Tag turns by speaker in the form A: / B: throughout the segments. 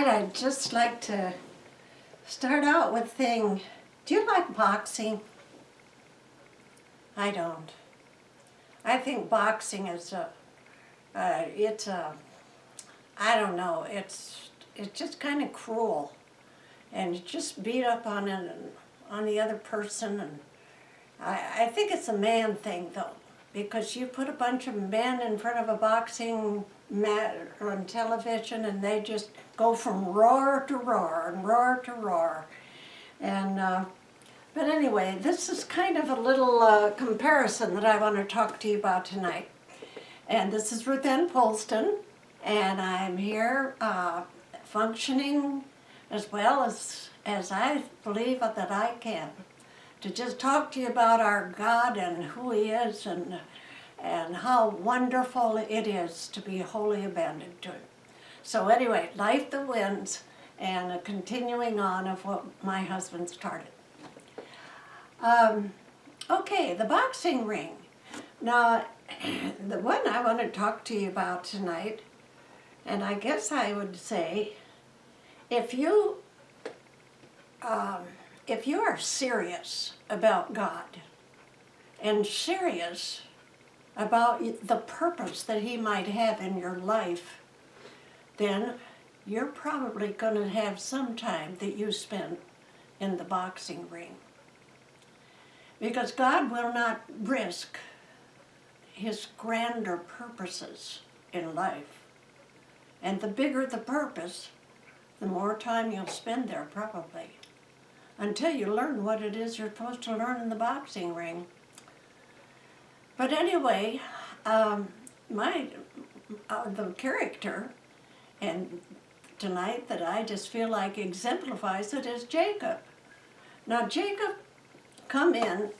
A: I'd just like to start out with saying, do you like boxing? I don't. I think boxing is I don't know, it's just kind of cruel. And you just beat up on the other person. And I think it's a man thing, though, because you put a bunch of men in front of a boxing mat on television and they just go from roar to roar and roar to roar. And but anyway, this is kind of a little comparison that I want to talk to you about tonight. And this is Ruth and Polston, and I'm here functioning as well as I believe that I can, to just talk to you about our God and who He is, and how wonderful it is to be wholly abandoned to Him. So anyway, life that wins, and a continuing on of what my husband started. Okay, the boxing ring. Now, the one I want to talk to you about tonight, and I guess I would say, if you are serious about God and serious about the purpose that He might have in your life, then you're probably going to have some time that you spend in the boxing ring. Because God will not risk His grander purposes in life. And the bigger the purpose, the more time you'll spend there probably, until you learn what it is you're supposed to learn in the boxing ring. But anyway, the character, and tonight that I just feel like exemplifies it, is Jacob. Now Jacob come in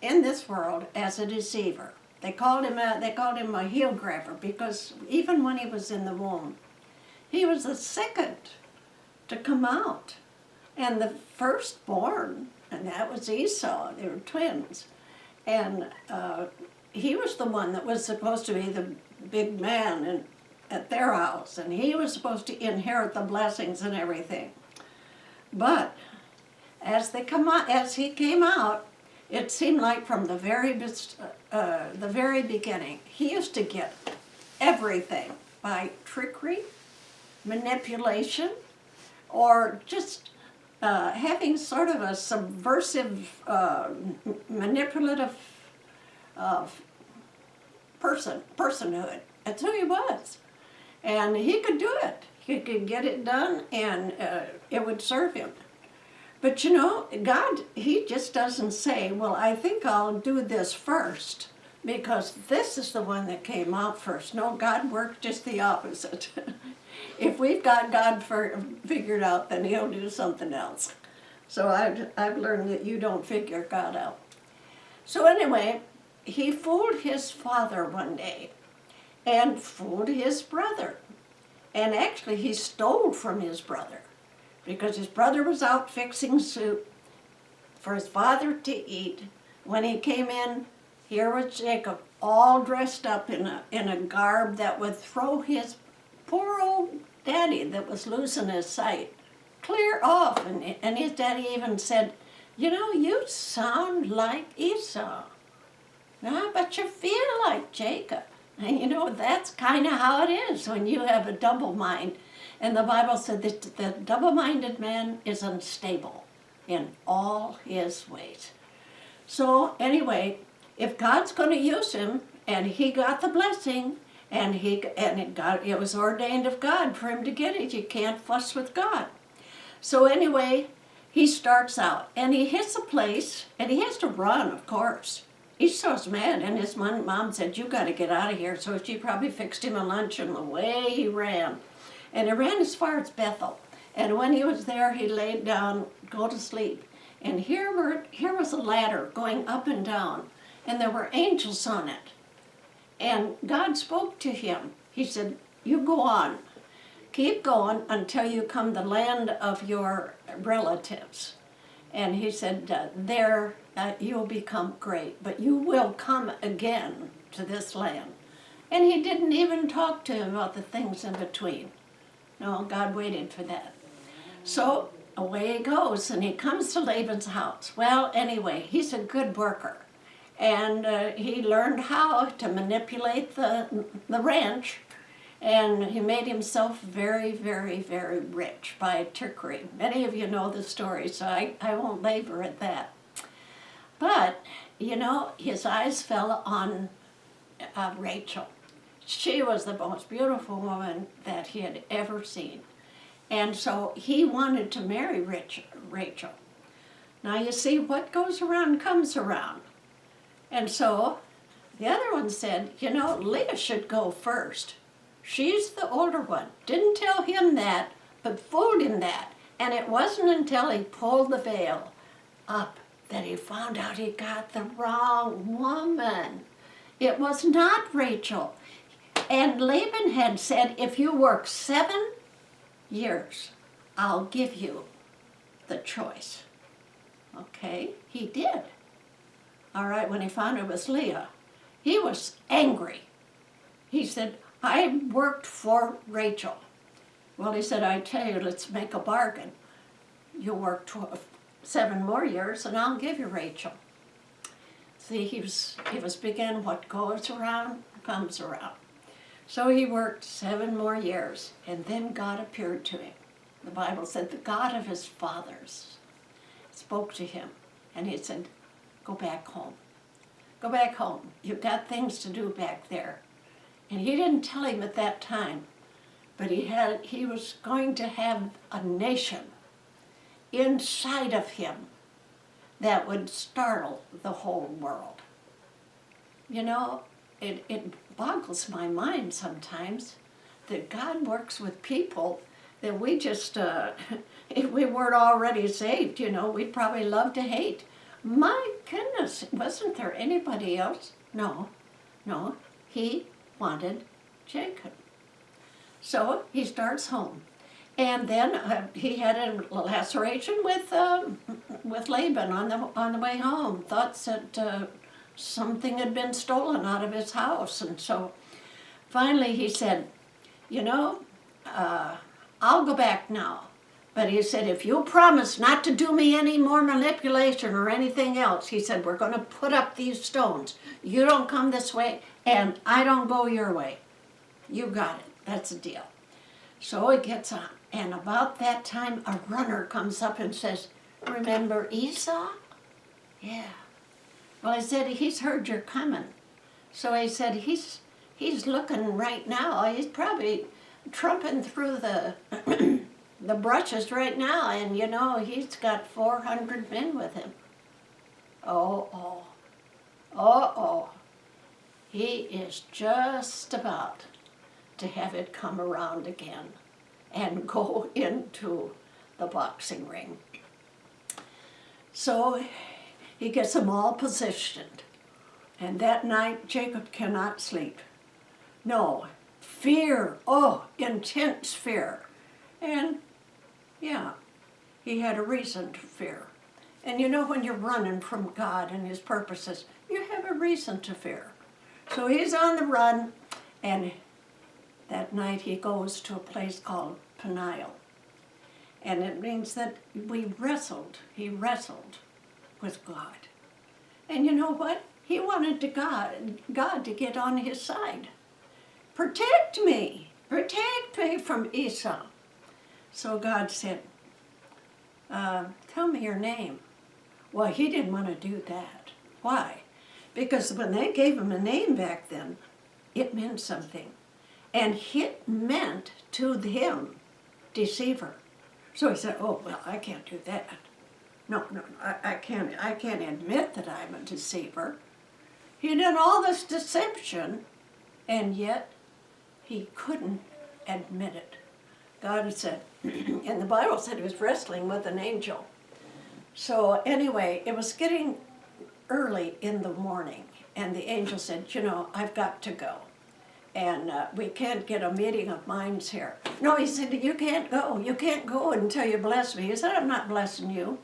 A: this world as a deceiver. They called him a heel grabber, because even when he was in the womb, he was the second to come out, and the firstborn, and that was Esau. They were twins, and he was the one that was supposed to be the big man at their house, and he was supposed to inherit the blessings and everything. But as he came out, it seemed like from the very beginning, he used to get everything by trickery, manipulation, or just having sort of a subversive, manipulative personhood. That's who he was. And he could do it. He could get it done, and it would serve him. But you know, God, He just doesn't say, well, I think I'll do this first, because this is the one that came out first. No, God works just the opposite. If we've got God figured out, then He'll do something else. So I've learned that you don't figure God out. So anyway, he fooled his father one day and fooled his brother. And actually he stole from his brother, because his brother was out fixing soup for his father to eat. When he came in, here was Jacob, all dressed up in a garb that would throw his poor old daddy that was losing his sight clear off. And his daddy even said, you know, you sound like Esau. Now, but you feel like Jacob. And you know, that's kind of how it is when you have a double mind. And the Bible said that the double-minded man is unstable in all his ways. So anyway, if God's going to use him, and he got the blessing, and it was ordained of God for him to get it. You can't fuss with God. So anyway, he starts out, and he hits a place, and he has to run, of course. Esau's mad, and his mom said, you got to get out of here. So she probably fixed him a lunch, and away he ran. And he ran as far as Bethel. And when he was there, he laid down, go to sleep. And here was a ladder going up and down, and there were angels on it. And God spoke to him. He said, you go on. Keep going until you come to the land of your relatives. And he said, there you'll become great, but you will come again to this land. And he didn't even talk to him about the things in between. No, God waited for that. So away he goes, and he comes to Laban's house. Well, anyway, he's a good worker. And he learned how to manipulate the ranch, and he made himself very, very, very rich by trickery. Many of you know the story, so I won't labor at that. But, you know, his eyes fell on Rachel. She was the most beautiful woman that he had ever seen. And so he wanted to marry Rachel. Now you see, what goes around comes around. And so the other one said, you know, Leah should go first. She's the older one. Didn't tell him that, but fooled him that. And it wasn't until he pulled the veil up that he found out he got the wrong woman. It was not Rachel. And Laban had said, if you work 7 years, I'll give you the choice. Okay, he did. All right, when he found it was Leah, he was angry. He said, I worked for Rachel. Well, he said, I tell you, let's make a bargain. You work 7 more years and I'll give you Rachel. See, he was beginning what goes around comes around. So he worked 7 more years, and then God appeared to him. The Bible said the God of his fathers spoke to him, and he said, go back home. Go back home. You've got things to do back there. And he didn't tell him at that time, but he was going to have a nation inside of him that would startle the whole world. You know, it boggles my mind sometimes that God works with people that we just, if we weren't already saved, you know, we'd probably love to hate. My goodness, wasn't there anybody else? No, he wanted Jacob. So he starts home. And then he had a laceration with Laban on the way home. Thoughts that something had been stolen out of his house. And so finally he said, you know, I'll go back now. But he said, if you'll promise not to do me any more manipulation or anything else, he said, we're going to put up these stones. You don't come this way, and I don't go your way. You got it. That's the deal. So he gets on. And about that time, a runner comes up and says, remember Esau? Yeah. Well, he said, he's heard you're coming. So he said, he's looking right now. He's probably trumping through the the brushes right now, and you know, he's got 400 men with him. Oh. He is just about to have it come around again and go into the boxing ring. So he gets them all positioned. And that night, Jacob cannot sleep. No, fear, intense fear. And yeah, he had a reason to fear. And you know, when you're running from God and his purposes, you have a reason to fear. So he's on the run, and that night he goes to a place called Peniel. And it means that he wrestled with God. And you know what? He wanted God to get on his side. Protect me from Esau. So God said, tell me your name. Well, he didn't want to do that. Why? Because when they gave him a name back then, it meant something. And it meant to him, deceiver. So he said, oh, well, I can't do that. No, I can't admit that I'm a deceiver. He did all this deception, and yet he couldn't admit it. God said, and the Bible said he was wrestling with an angel. So anyway, it was getting early in the morning, and the angel said, I've got to go. And we can't get a meeting of minds here. No, he said, you can't go. You can't go until you bless me. He said, I'm not blessing you.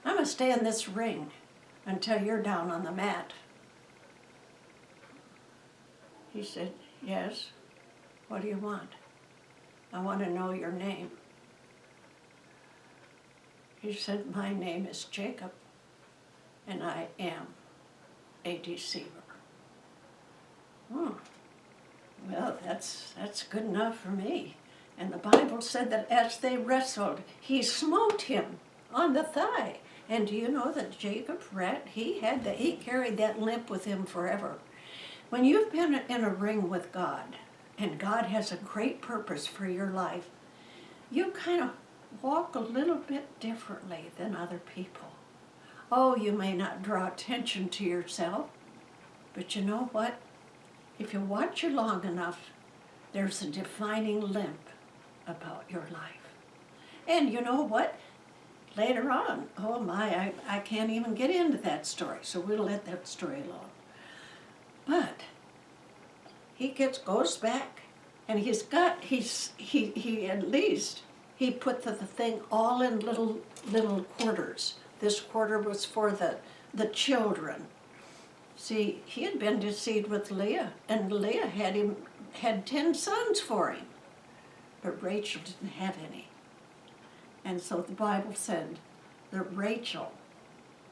A: I'm going to stay in this ring until you're down on the mat. He said, yes. What do you want? I want to know your name. He said, my name is Jacob, and I am a deceiver. Well, that's good enough for me. And the Bible said that as they wrestled, he smote him on the thigh. And do you know that Jacob, he carried that limp with him forever. When you've been in a ring with God, and God has a great purpose for your life, you kind of walk a little bit differently than other people. Oh, you may not draw attention to yourself, but you know what? If you watch you long enough, there's a defining limp about your life. And you know what? Later on, oh my, I can't even get into that story, so we'll let that story alone. But he goes back, and he put the thing all in little quarters. This quarter was for the children. See, he had been deceived with Leah, and Leah had 10 sons for him, but Rachel didn't have any. And so the Bible said that Rachel,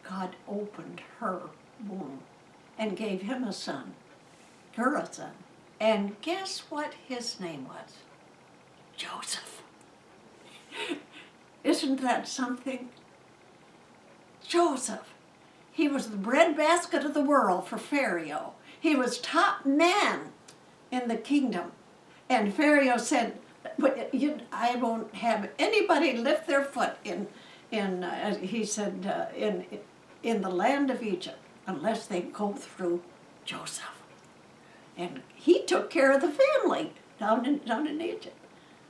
A: God opened her womb and gave her a son. And guess what his name was? Joseph. Isn't that something? Joseph. He was the breadbasket of the world for Pharaoh. He was top man in the kingdom. And Pharaoh said, I won't have anybody lift their foot in the land of Egypt unless they go through Joseph. And he took care of the family down in Egypt.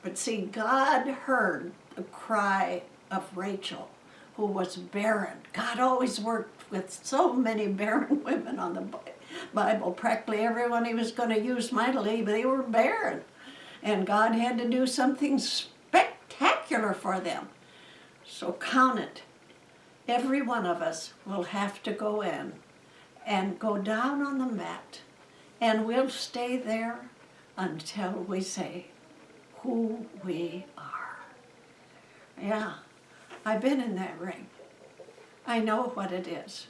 A: But see, God heard the cry of Rachel, who was barren. God always worked with so many barren women on the Bible. Practically everyone he was going to use mightily, but they were barren. And God had to do something spectacular for them. So count it. Every one of us will have to go in and go down on the mat, and we'll stay there until we say who we are. Yeah, I've been in that ring. I know what it is.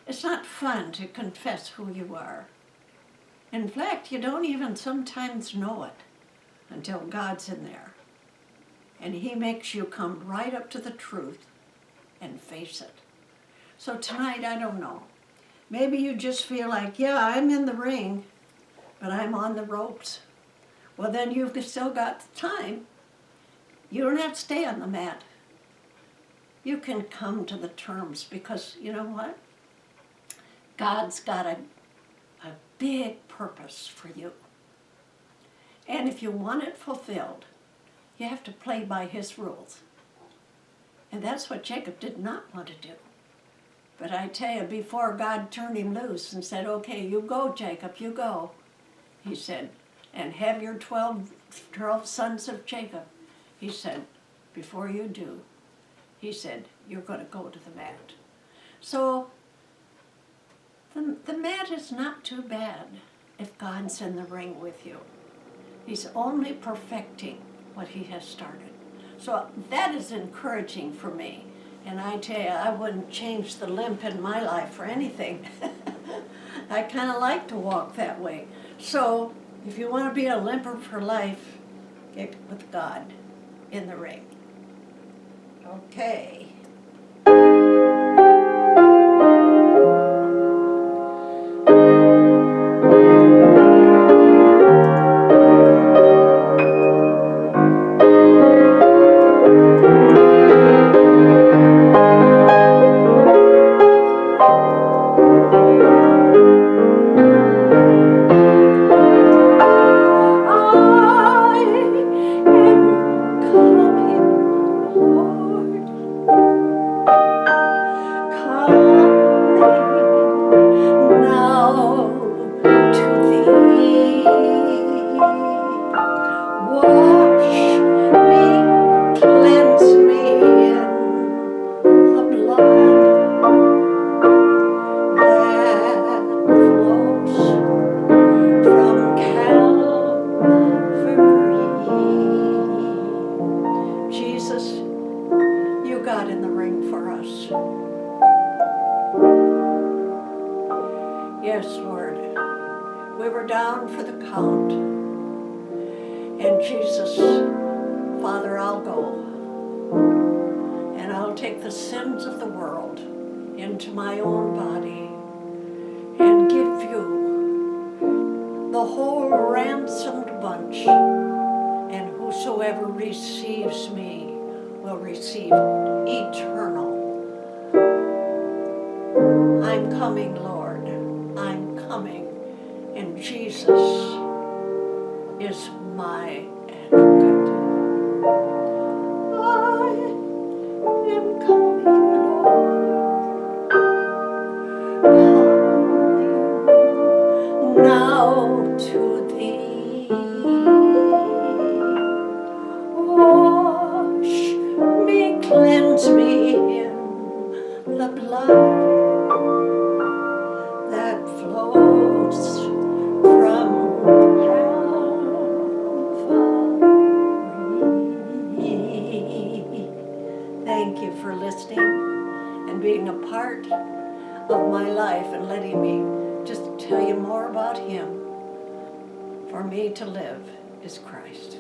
A: It's not fun to confess who you are. In fact, you don't even sometimes know it until God's in there. And he makes you come right up to the truth and face it. So tonight, I don't know. Maybe you just feel like, yeah, I'm in the ring, but I'm on the ropes. Well, then you've still got the time. You don't have to stay on the mat. You can come to the terms, because you know what? God's got a big purpose for you. And if you want it fulfilled, you have to play by his rules. And that's what Jacob did not want to do. But I tell you, before God turned him loose and said, okay, you go, Jacob, you go, he said, and have your 12 sons of Jacob. He said, before you do, he said, you're going to go to the mat. So the mat is not too bad if God's in the ring with you. He's only perfecting what he has started. So that is encouraging for me. And I tell you, I wouldn't change the limp in my life for anything. I kind of like to walk that way. So if you want to be a limper for life, get with God in the ring. Okay. got in the ring for us. Yes, Lord. We were down for the count. And Jesus, Father, I'll go. And I'll take the sins of the world into my own body and give you the whole ransomed bunch. And whosoever receives me will receive eternal. I'm coming, Lord. I'm coming. And Jesus is my advocate. I am coming, Lord. Coming now to thee. Wash me, cleanse me in the blood that flows from Calvary. Thank you for listening and being a part of my life and letting me just tell you more about Him. For me to live is Christ.